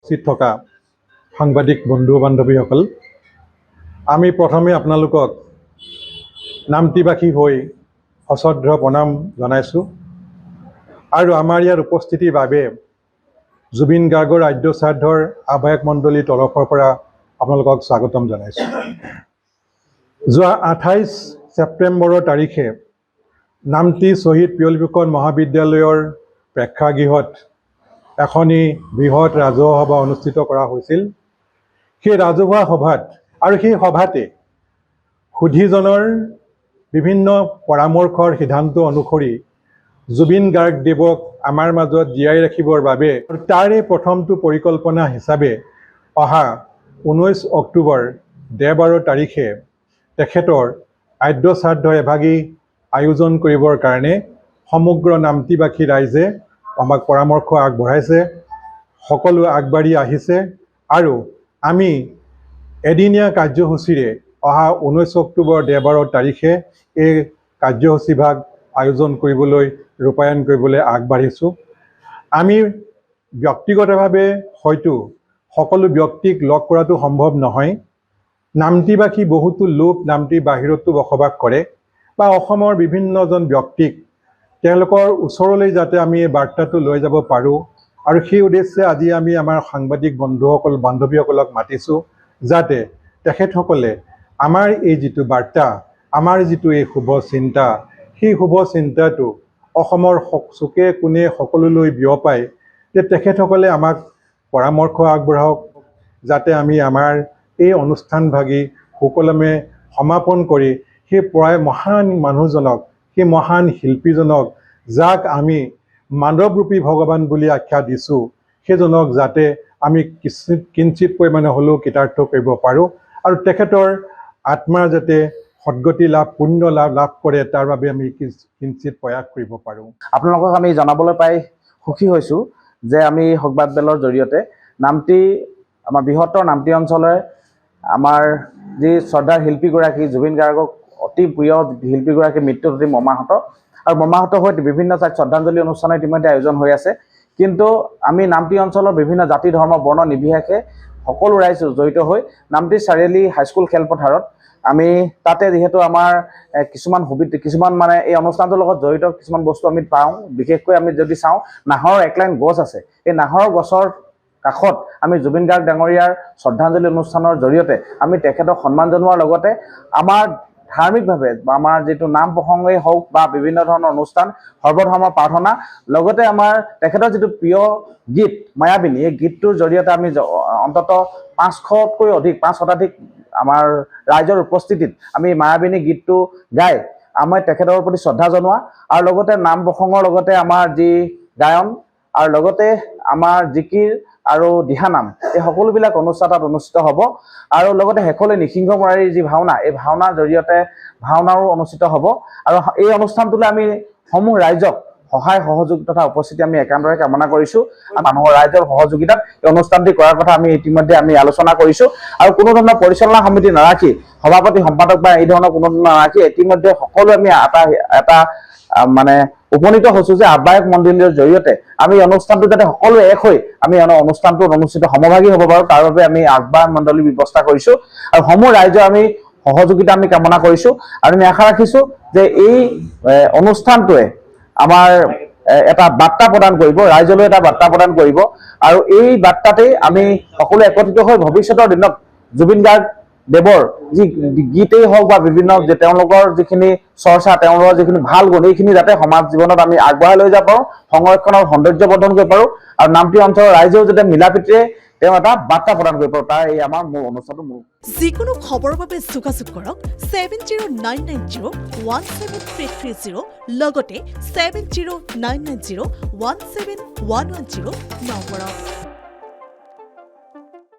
উপস্থিত থকা সাংবাদিক বন্ধু বান্ধৱীসকল, আমি প্ৰথমে আপোনালোকক নামতিবাসী হৈ সশ্ৰদ্ধ প্ৰণাম জনাইছোঁ আৰু আমাৰ ইয়াৰ উপস্থিতিৰ বাবে জুবিন গাৰ্গৰ ৰাজ্য শ্ৰাদ্ধৰ আহ্বায়ক মণ্ডলীৰ তৰফৰ পৰা আপোনালোকক স্বাগতম জনাইছোঁ। যোৱা 28 ছেপ্টেম্বৰৰ তাৰিখে নামতি শ্বহীদ পিয়ল ফুকন মহাবিদ্যালয়ৰ প্ৰেক্ষাগৃহত এখনি বৃহৎ ৰাজহুৱা সভা অনুষ্ঠিত কৰা হৈছিল। সেই ৰাজহুৱা সভাত আৰু সেই সভাতে সুধীজনৰ বিভিন্ন পৰামৰ্শৰ সিদ্ধান্ত অনুসৰি জুবিন গাৰ্গদেৱক আমাৰ মাজত জীয়াই ৰাখিবৰ বাবে তাৰে প্ৰথমটো পৰিকল্পনা হিচাপে অহা 19 অক্টোবৰ দেওবাৰৰ তাৰিখে তেখেতৰ আদ্য শ্ৰাদ্ধ এভাগী আয়োজন কৰিবৰ কাৰণে সমগ্ৰ নামতিবাসী ৰাইজে আমাক পৰামৰ্শ আগবঢ়াইছে, সকলো আগবাঢ়ি আহিছে আৰু আমি এদিনীয়া কাৰ্যসূচীৰে অহা 19 অক্টোবৰ দেওবাৰৰ তাৰিখে এই কাৰ্যসূচীভাগ আয়োজন কৰিবলৈ ৰূপায়ণ কৰিবলৈ আগবাঢ়িছোঁ। আমি ব্যক্তিগতভাৱে হয়তো সকলো ব্যক্তিক লগ কৰাটো সম্ভৱ নহয়। নামতিবাসী বহুতো লোক নামতিৰ বাহিৰতো বসবাস কৰে বা অসমৰ বিভিন্নজন ব্যক্তিক তেওঁলোকৰ ওচৰলৈ যাতে আমি এই বাৰ্তাটো লৈ যাব পাৰোঁ আৰু সেই উদ্দেশ্যে আজি আমি আমাৰ সাংবাদিক বন্ধুসকল বান্ধৱীসকলক মাতিছোঁ যাতে তেখেতসকলে আমাৰ এই যিটো বাৰ্তা, আমাৰ যিটো এই শুভ চিন্তা, সেই শুভ চিন্তাটো অসমৰ চুকে কোণে সকলোলৈ বিয়পাই যে তেখেতসকলে আমাক পৰামৰ্শ আগবঢ়াওক যাতে আমি আমাৰ এই অনুষ্ঠানভাগি সুকলমে সমাপন কৰি সেই প্ৰায় মহান মানুহজনক, সেই মহান শিল্পীজনক যাক আমি মানৱৰূপী ভগৱান বুলি আখ্যা দিছোঁ, সেইজনক যাতে আমি কিঞ্চিত পৰিমাণে হ'লেও কৃতাৰ্থ কৰিব পাৰোঁ আৰু তেখেতৰ আত্মাৰ যাতে সদ্গতি লাভ, পুণ্য লাভ কৰে তাৰ বাবে আমি কিঞ্চিত প্ৰয়াস কৰিব পাৰোঁ। আপোনালোকক আমি জনাবলৈ পাই সুখী হৈছোঁ যে আমি সংবাদ মেলৰ জৰিয়তে নামতি আমাৰ বৃহত্তৰ নামতি অঞ্চলৰে আমাৰ যি শ্ৰদ্ধাৰ শিল্পীগৰাকী জুবিন গাৰ্গক অতি প্ৰিয় শিল্পীগৰাকী মৃত্যুত অতি মৰ্মাহত আৰু মৰ্মাহত হৈ বিভিন্ন ঠাইত শ্ৰদ্ধাঞ্জলি অনুষ্ঠানৰ ইতিমধ্যে আয়োজন হৈ আছে। কিন্তু আমি নামতি অঞ্চলৰ বিভিন্ন জাতি ধৰ্ম বৰ্ণ নিৰ্বিশেষে সকলো ৰাইজ জড়িত হৈ নামতি চাৰিআলি হাইস্কুল খেলপথাৰত আমি তাতে যিহেতু আমাৰ কিছুমান মানে এই অনুষ্ঠানটোৰ লগত জড়িত কিছুমান বস্তু আমি পাওঁ। বিশেষকৈ আমি যদি চাওঁ নাহৰৰ একলাইন গছ আছে, এই নাহৰৰ গছৰ কাষত আমি জুবিন গাৰ্গ ডাঙৰীয়াৰ শ্ৰদ্ধাঞ্জলি অনুষ্ঠানৰ জৰিয়তে আমি তেখেতক সন্মান জনোৱাৰ লগতে আমাৰ ধাৰ্মিকভাৱে আমাৰ যিটো নাম প্ৰসংগই হওক বা বিভিন্ন ধৰণৰ অনুষ্ঠান সৰ্বধৰ্ম প্ৰাৰ্থনা লগতে আমাৰ তেখেতৰ যিটো প্ৰিয় গীত মায়াবিনী, এই গীতটোৰ জৰিয়তে আমি অন্ততঃ 500তকৈ অধিক 5 শতাধিক আমাৰ ৰাইজৰ উপস্থিতিত আমি মায়াবিনী গীতটো গাই আমি তেখেতৰ প্ৰতি শ্ৰদ্ধা জনোৱা আৰু লগতে নাম প্ৰসংগৰ লগতে আমাৰ যি গায়ন আৰু লগতে আমাৰ জিকিৰ আৰু দিহানাম এই সকলোবিলাক অনুষ্ঠান তাত অনুষ্ঠিত হ'ব আৰু লগতে শেষলৈ নিসিংহ মুৰাৰীৰ যি ভাওনা, এই ভাওনাৰ জৰিয়তে ভাওনাও অনুষ্ঠিত হ'ব আৰু এই অনুষ্ঠানটোলৈ আমি সমূহ ৰাইজক সহায় সহযোগ তথা উপস্থিতি আমি একান্তৰে কামনা কৰিছোঁ। মানুহৰ ৰাইজৰ সহযোগিতাত এই অনুষ্ঠানটি কৰাৰ কথা আমি ইতিমধ্যে আমি আলোচনা কৰিছোঁ আৰু কোনো ধৰণৰ পৰিচালনা সমিতি নাৰাখি সভাপতি সম্পাদক বা এই ধৰণৰ কোনো ধৰণৰ নাৰাখি ইতিমধ্যে সকলো আমি এটা মানে উপনীত হৈছোঁ যে আহ্বায়ক মণ্ডলীৰ জৰিয়তে আমি অনুষ্ঠানটো যাতে সকলো এক হৈ আমি অনুষ্ঠানটোত অনুষ্ঠিত সমভাগী হ'ব পাৰোঁ তাৰ বাবে আমি আহ্বায়ক মণ্ডলীৰ ব্যৱস্থা কৰিছোঁ আৰু সমূহ ৰাইজৰ আমি সহযোগিতা আমি কামনা কৰিছোঁ আৰু আমি আশা ৰাখিছোঁ যে এই অনুষ্ঠানটোৱে আমাৰ এটা বাৰ্তা প্ৰদান কৰিব, ৰাইজলৈ এটা বাৰ্তা প্ৰদান কৰিব আৰু এই বাৰ্তাতেই আমি সকলো একত্ৰিত হৈ ভৱিষ্যতৰ দিনত জুবিন গাৰ্গ দেৱৰ যি গীতেই হওক বা বিভিন্ন তেওঁলোকৰ যিখিনি চৰ্চা, তেওঁলোকৰ যিখিনি ভাল গুণ এইখিনি যাতে সমাজ জীৱনত আমি আগবঢ়াই লৈ যাব পাৰোঁ, সংৰক্ষণৰ সৌন্দৰ্য বৰ্ধন কৰিব পাৰোঁ আৰু নামতি অঞ্চলৰ ৰাইজেও যাতে মিলাপ্ৰীতিৰে তেওঁ এটা বাৰ্তা প্ৰদান কৰিব পাৰোঁ, তাৰ এই আমাৰ মূল অনুষ্ঠানটো মূল। যিকোনো খবৰৰ বাবে যোগাযোগ কৰক 7099017330 লগতে 7099017110 নম্বৰত।